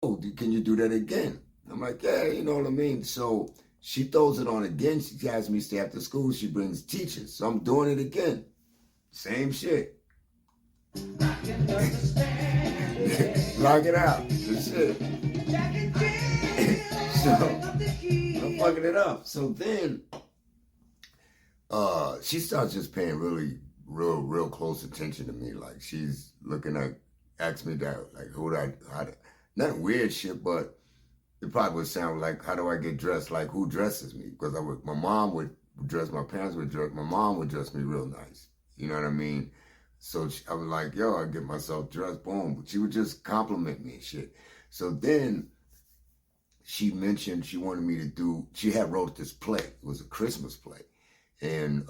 oh, can you do that again? I'm like, yeah, you know what I mean? So she throws it on again. She has me stay after school. She brings teachers. So I'm doing it again. Same shit. Rock it out. That's it. So I'm fucking it up. So then she starts just paying real close attention to me. Like she's looking at, ask me that, like how to, not weird shit, but it probably would sound like, how do I get dressed? Like who dresses me? Because my mom would dress, my parents would dress, my mom would dress me real nice. You know what I mean? So I was like, yo, I get myself dressed, boom. But she would just compliment me and shit. So then she mentioned she wanted me to do, she had wrote this play. It was a Christmas play. And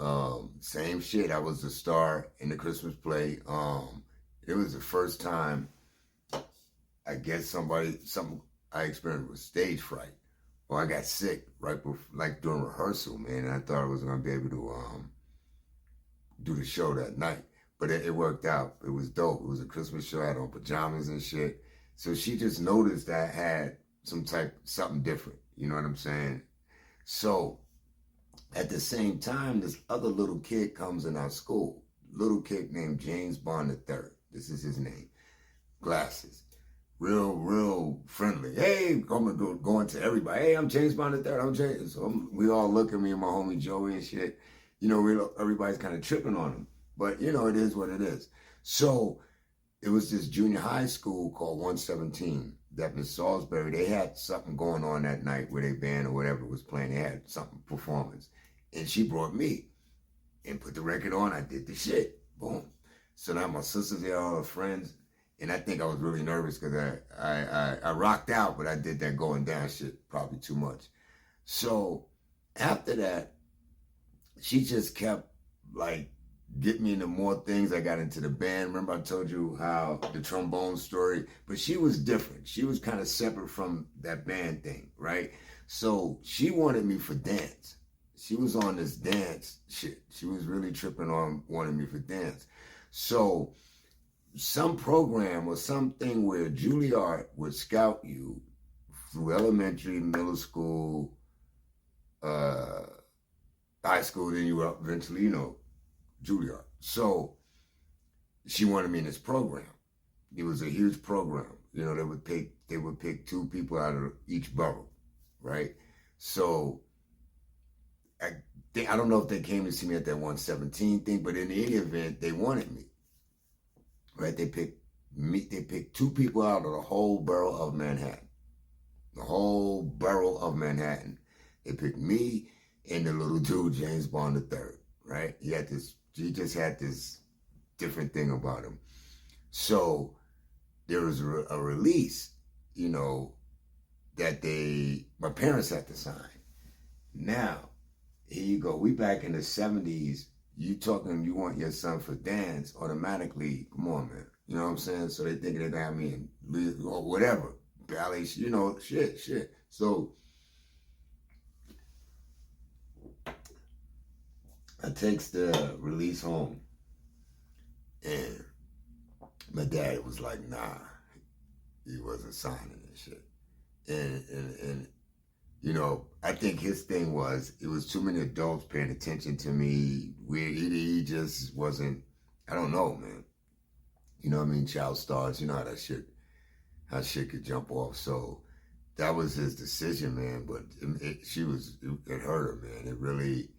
same shit, I was the star in the Christmas play. It was the first time, I guess something I experienced with stage fright. Or I got sick right before, like during rehearsal, man. And I thought I was gonna be able to do the show that night. But it worked out. It was dope. It was a Christmas show. I had on pajamas and shit. So she just noticed that I had something different. You know what I'm saying? So at the same time, this other little kid comes in our school. Little kid named James Bond III. This is his name. Glasses. Real friendly. Hey, I'm going to everybody. Hey, I'm James Bond III. I'm James. So we all look at me and my homie Joey and shit. You know, everybody's kind of tripping on him. But, you know, it is what it is. So it was this junior high school called 117 that Miss Salisbury, they had something going on that night where they band or whatever was playing. They had something, performance. And she brought me and put the record on. I did the shit. Boom. So now my sister's there, all her friends. And I think I was really nervous because I rocked out, but I did that going down shit probably too much. So after that, she just kept like getting me into more things. I got into the band. Remember I told you how the trombone story, but she was different. She was kind of separate from that band thing, right? So she wanted me for dance. She was on this dance shit. She was really tripping on wanting me for dance. So some program or something where Juilliard would scout you through elementary, middle school, high school, then you were eventually, you know, Juilliard. So she wanted me in this program. It was a huge program. You know, they would pick 2 people out of each borough, right? So I don't know if they came to see me at that 117 thing, but in any event, they wanted me. Right? They picked 2 people out of the whole borough of Manhattan. The whole borough of Manhattan. They picked me and the little dude, James Bond III, right? He just had this different thing about him. So there was a release, you know, that my parents had to sign. Now, here you go. We back in the 70s. You talking, you want your son for dance, automatically, come on, man. You know what I'm saying? So they think they're going to have me in, or whatever, ballet, you know, shit. So I takes the release home, and my dad was like, nah, he wasn't signing this shit. And you know, I think his thing was, it was too many adults paying attention to me. He just wasn't, I don't know, man. You know what I mean? Child stars, you know how shit could jump off. So that was his decision, man. But it hurt her, man. It really,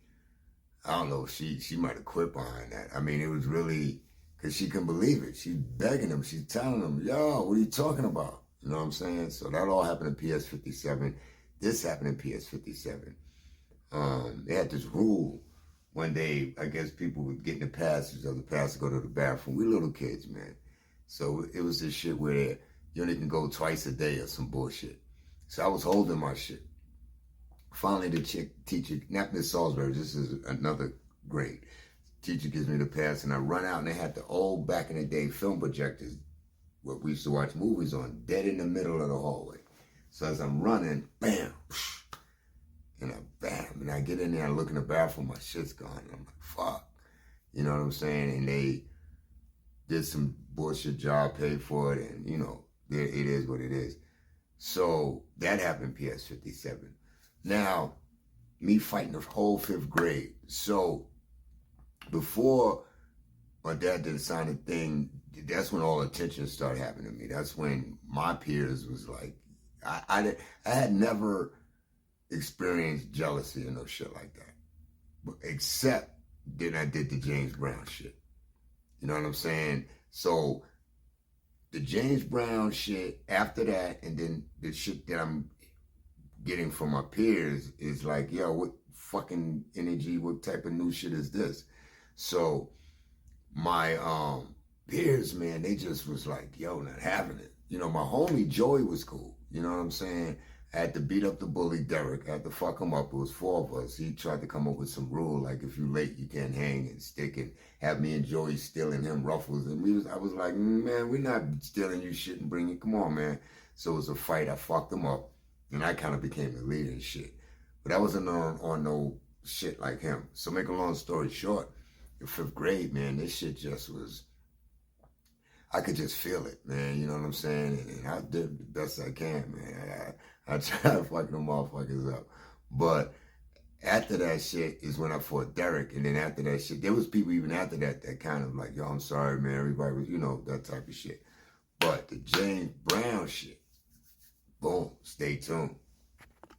I don't know, she might have quit behind that. I mean, it was really, because she couldn't believe it. She's begging him. She's telling him, yo, what are you talking about? You know what I'm saying? So that all happened in PS 57. This happened in PS 57. They had this rule when I guess people would get in the passage of the pass to go to the bathroom. We little kids, man. So it was this shit where you only can go twice a day or some bullshit. So I was holding my shit. Finally, the teacher, not Miss Salisbury, this is another grade. Teacher gives me the pass, and I run out, and they had the old, back in the day, film projectors, what we used to watch movies on, dead in the middle of the hallway. So as I'm running, bam, and I get in there, I look in the bathroom, my shit's gone, and I'm like, fuck. You know what I'm saying? And they did some bullshit job, paid for it, and, you know, it is what it is. So that happened PS57. Now, me fighting the whole 5th grade. So before my dad did the Sonic thing, that's when all attention started happening to me. That's when my peers was like, I had never experienced jealousy or no shit like that. Except then I did the James Brown shit. You know what I'm saying? So the James Brown shit after that, and then the shit that I'm getting from my peers is like, yo, what fucking energy, what type of new shit is this? So my peers, man, they just was like, yo, not having it. You know, my homie Joey was cool. You know what I'm saying? I had to beat up the bully Derek. I had to fuck him up. It was 4 of us. He tried to come up with some rule, like if you late, you can't hang and stick, and have me and Joey stealing him ruffles. And I was like, man, we're not stealing you shit and bringing, come on, man. So it was a fight. I fucked him up, and I kind of became the leader and shit. But I wasn't on no shit like him. So make a long story short, in 5th grade, man, this shit just was, I could just feel it, man. You know what I'm saying? And I did the best I can, man. I tried fucking them motherfuckers up. But after that shit is when I fought Derek. And then after that shit, there was people even after that that kind of like, yo, I'm sorry, man. Everybody was, you know, that type of shit. But the James Brown shit, boom, stay tuned.